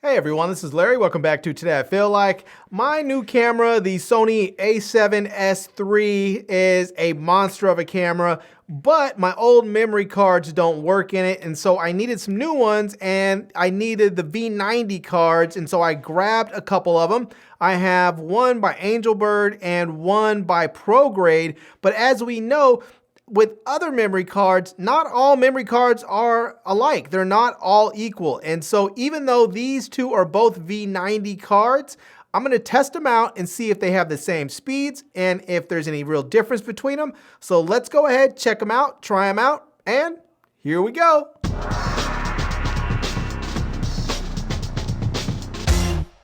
Hey everyone, this is Larry. Welcome back to Today I Feel Like. My new camera, the Sony a7S III, is a monster of a camera, but my old memory cards don't work in it, and so I needed some new ones, and I needed the V90 cards, and so I grabbed a couple of them. I have one by AngelBird and one by Prograde, but as we know, with other memory cards, not all memory cards are alike. They're not all equal. And so even though these two are both V90 cards, I'm going to test them out and see if they have the same speeds and if there's any real difference between them. So let's go ahead, check them out, try them out, and here we go.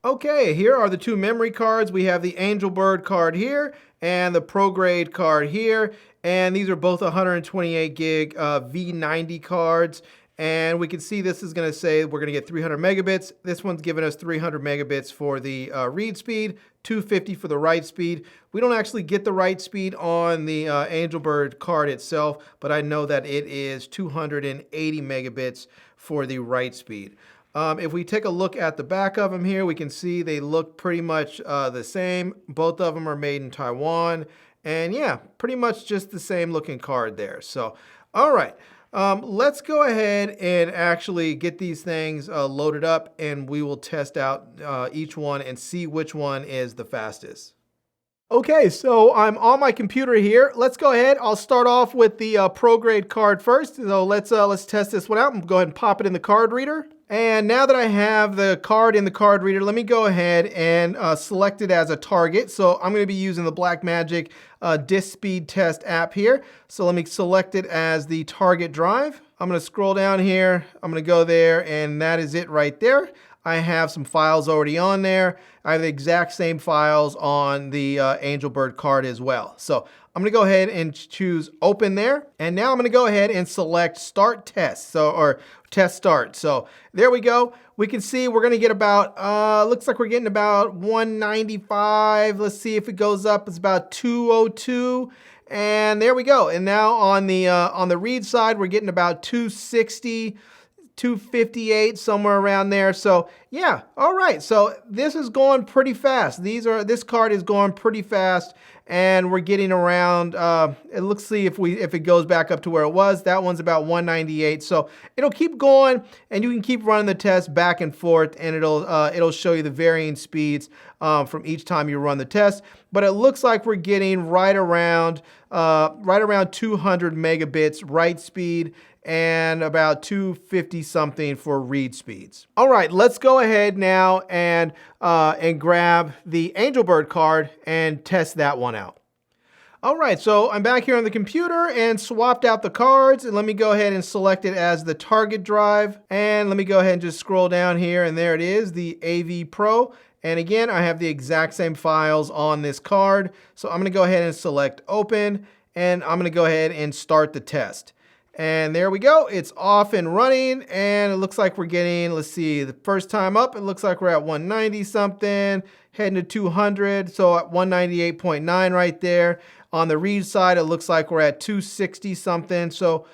Okay, here are the two memory cards. We have the AngelBird card here and the Prograde card here. And these are both 128 gig V90 cards. And we can see this is going to say we're going to get 300 megabits. This one's giving us 300 megabits for the read speed, 250 for the write speed. We don't actually get the write speed on the AngelBird card itself, but I know that it is 280 megabits for the write speed. If we take a look at the back of them here, we can see they look pretty much the same. Both of them are made in Taiwan. And yeah, pretty much just the same looking card there. So, all right, let's go ahead and actually get these things loaded up, and we will test out each one and see which one is the fastest. Okay, so I'm on my computer here. Let's go ahead. I'll start off with the Prograde card first. So let's test this one out and go ahead and pop it in the card reader. And now that I have the card in the card reader, let me go ahead and select it as a target. So I'm going to be using the Blackmagic disk speed test app here. So let me select it as the target drive. I'm going to scroll down here. I'm going to go there, and that is it right there. I have some files already on there. I have the exact same files on the AngelBird card as well. So I'm going to go ahead and choose open there. And now I'm going to go ahead and select start test, or test start. So there we go. We can see we're going to get about, looks like we're getting about 195. Let's see if it goes up. It's about 202. And there we go. And now on the read side, we're getting about 260. 258, somewhere around there. So yeah, all right. So this is going pretty fast. This card is going pretty fast, and we're getting around. Let's see if it goes back up to where it was. That one's about 198. So it'll keep going, and you can keep running the test back and forth, and it'll show you the varying speeds from each time you run the test. But it looks like we're getting right around 200 megabits write speed, and about 250 something for read speeds. All right, let's go ahead now and grab the AngelBird card and test that one out. All right, so I'm back here on the computer and swapped out the cards, and let me go ahead and select it as the target drive. And let me go ahead and just scroll down here, and there it is, the AV Pro. And again, I have the exact same files on this card. So I'm gonna go ahead and select open, and I'm gonna go ahead and start the test. And there we go, it's off and running, and it looks like we're getting, let's see, the first time up, it looks like we're at 190 something, heading to 200, so at 198.9 right there. On the read side, it looks like we're at 260 something, so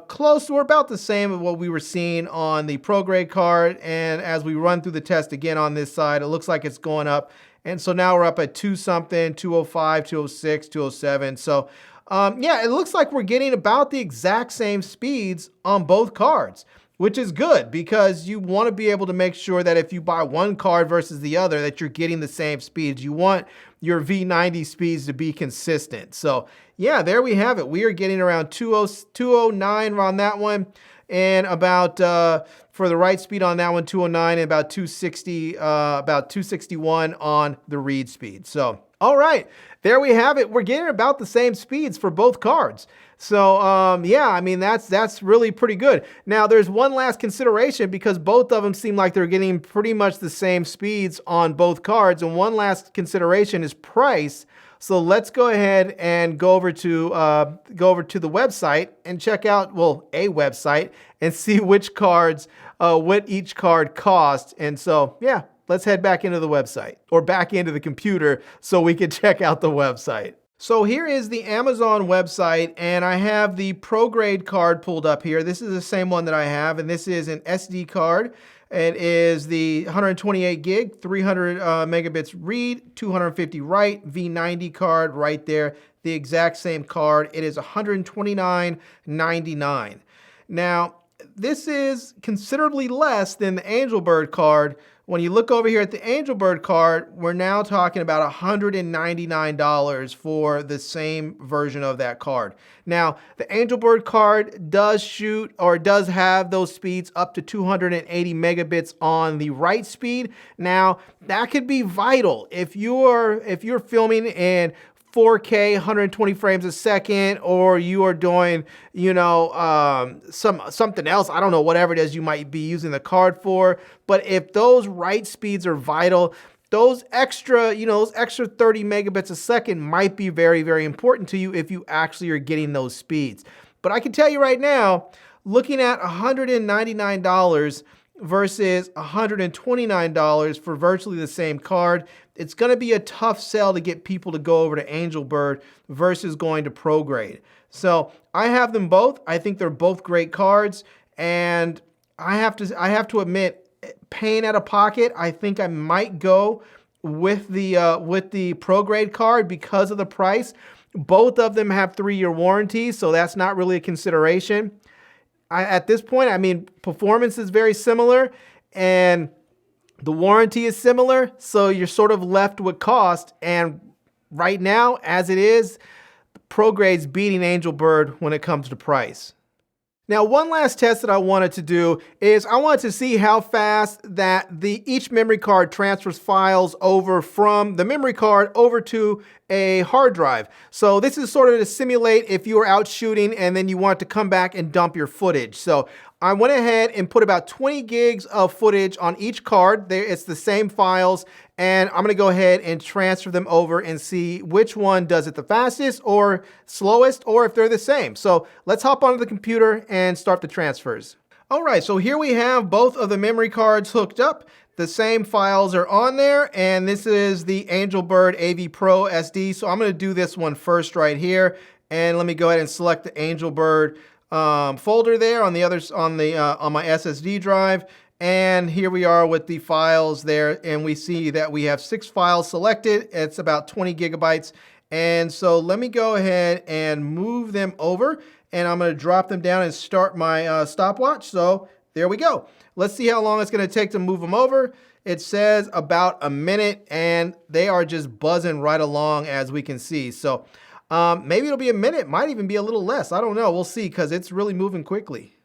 close, we're about the same as what we were seeing on the Prograde card, and as we run through the test again on this side, it looks like it's going up, and so now we're up at 2 something, 205, 206, 207, so yeah, it looks like we're getting about the exact same speeds on both cards, which is good because you want to be able to make sure that if you buy one card versus the other, that you're getting the same speeds. You want your V90 speeds to be consistent. So yeah, there we have it. We are getting around 209 on that one, and about for the write speed on that one, 209, and about 260, about 261 on the read speed. So all right, there we have it. We're getting about the same speeds for both cards. So yeah, I mean, that's really pretty good. Now there's one last consideration because both of them seem like they're getting pretty much the same speeds on both cards. And one last consideration is price. So let's go ahead and go over to the website and check out, well, a website, and see which cards, what each card costs. And so yeah, let's head back into the website, or back into the computer so we can check out the website. So here is the Amazon website, and I have the Prograde card pulled up here. This is the same one that I have, and this is an SD card. It is the 128 gig, 300 megabits read, 250 write, V90 card right there. The exact same card. It is $129.99. Now, this is considerably less than the AngelBird card. When you look over here at the AngelBird card, we're now talking about $199 for the same version of that card. Now, the AngelBird card does shoot or does have those speeds up to 280 megabits on the write speed. Now, that could be vital if you're filming in 4K, 120 frames a second, or you are doing, something else. I don't know, whatever it is you might be using the card for. But if those write speeds are vital, those extra 30 megabits a second might be very, very important to you if you actually are getting those speeds. But I can tell you right now, looking at $199 versus $129 for virtually the same card, it's going to be a tough sell to get people to go over to AngelBird versus going to Prograde. So I have them both. I think they're both great cards, and I have to admit, paying out of pocket, I think I might go with the Prograde card because of the price. Both of them have 3-year warranties, so that's not really a consideration. At this point, I mean, performance is very similar, and the warranty is similar, so you're sort of left with cost. And right now, as it is, Prograde's beating AngelBird when it comes to price. Now, one last test that I wanted to do is I wanted to see how fast that each memory card transfers files over from the memory card over to a hard drive. So this is sort of to simulate if you were out shooting and then you want to come back and dump your footage. So I went ahead and put about 20 gigs of footage on each card. It's the same files, and I'm going to go ahead and transfer them over and see which one does it the fastest or slowest, or if they're the same. So let's hop onto the computer and start the transfers. All right, so here we have both of the memory cards hooked up. The same files are on there, and this is the AngelBird AV Pro SD. So I'm going to do this one first right here, and let me go ahead and select the AngelBird folder there on my SSD drive. And here we are with the files there, and we see that we have 6 files selected. It's about 20 gigabytes. And so let me go ahead and move them over, and I'm going to drop them down and start my stopwatch. So there we go. Let's see how long it's going to take to move them over. It says about a minute, and they are just buzzing right along, as we can see. So maybe it'll be a minute, might even be a little less. I don't know. We'll see, because it's really moving quickly.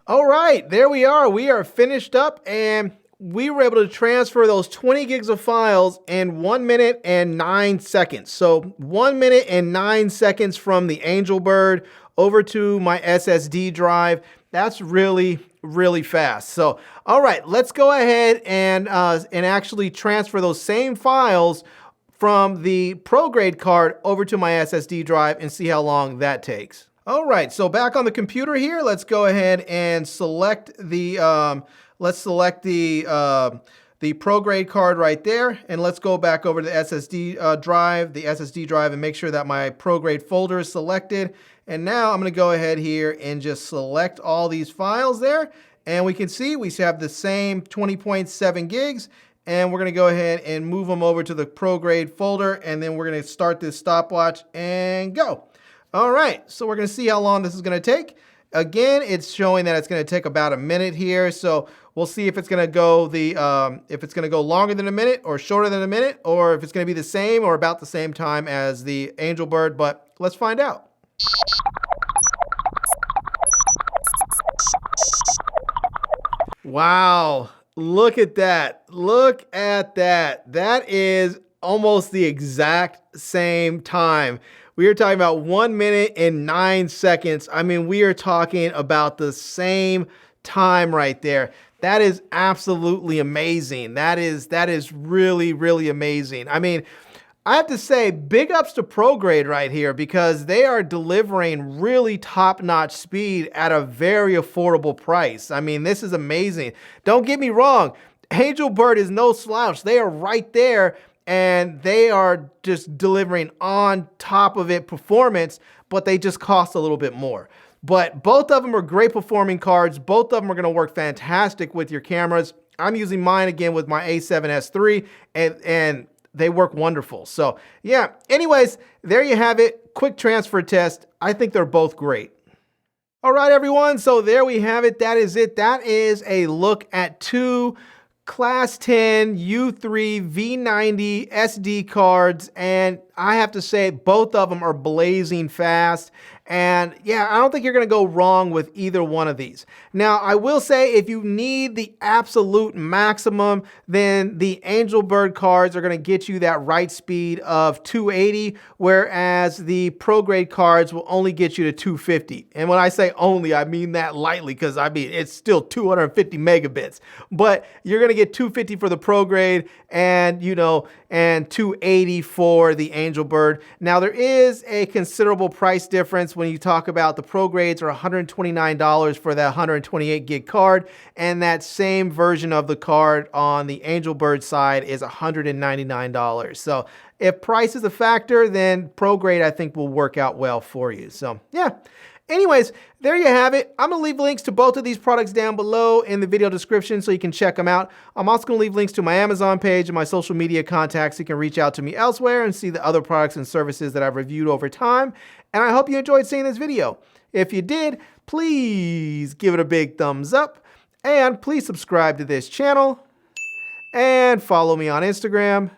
All right, there we are. We are finished up, and we were able to transfer those 20 gigs of files in 1 minute and 9 seconds. So 1 minute and 9 seconds from the AngelBird over to my SSD drive. That's really, really fast. So, all right, let's go ahead and actually transfer those same files from the Prograde card over to my SSD drive and see how long that takes. All right, so back on the computer here, let's go ahead and select the Prograde card right there, and let's go back over to the SSD drive, and make sure that my Prograde folder is selected. And now I'm going to go ahead here and just select all these files there, and we can see we have the same 20.7 gigs, and we're going to go ahead and move them over to the Prograde folder, and then we're going to start this stopwatch and go. All right, so we're going to see how long this is going to take. Again, it's showing that it's going to take about a minute here, so we'll see if it's going to go longer than a minute or shorter than a minute, or if it's going to be the same or about the same time as the AngelBird, but let's find out. Wow, look at that. Look at that. That is almost the exact same time. We are talking about 1 minute and 9 seconds. I mean, we are talking about the same time right there. That is absolutely amazing. That is really, really amazing. I mean, I have to say, big ups to Prograde right here, because they are delivering really top-notch speed at a very affordable price. I mean, this is amazing. Don't get me wrong. AngelBird is no slouch. They are right there and they are just delivering on top of it performance, but they just cost a little bit more. But both of them are great performing cards. Both of them are going to work fantastic with your cameras. I'm using mine again with my A7S III, and they work wonderful. So yeah, anyways, there you have it. Quick transfer test. I think they're both great. All right, everyone. So there we have it. That is it. That is a look at two Class 10 U3 V90 SD cards, and I have to say both of them are blazing fast. And yeah, I don't think you're going to go wrong with either one of these. Now, I will say if you need the absolute maximum, then the AngelBird cards are going to get you that write speed of 280, whereas the Prograde cards will only get you to 250. And when I say only, I mean that lightly, because I mean it's still 250 megabits. But you're going to get 250 for the Prograde, and and 280 for the AngelBird. Now, there is a considerable price difference when you talk about the Progrades are $129 for that 128 gig card, and that same version of the card on the AngelBird side is $199. So if price is a factor, then Prograde I think will work out well for you. So yeah. Anyways, there you have it. I'm going to leave links to both of these products down below in the video description so you can check them out. I'm also going to leave links to my Amazon page and my social media contacts so you can reach out to me elsewhere and see the other products and services that I've reviewed over time. And I hope you enjoyed seeing this video. If you did, please give it a big thumbs up, and please subscribe to this channel and follow me on Instagram.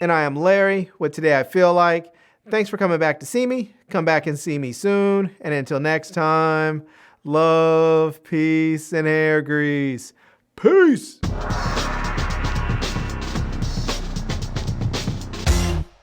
And I am Larry with Today I Feel Like. Thanks for coming back to see me. Come back and see me soon. And until next time, love, peace, and hair grease. Peace.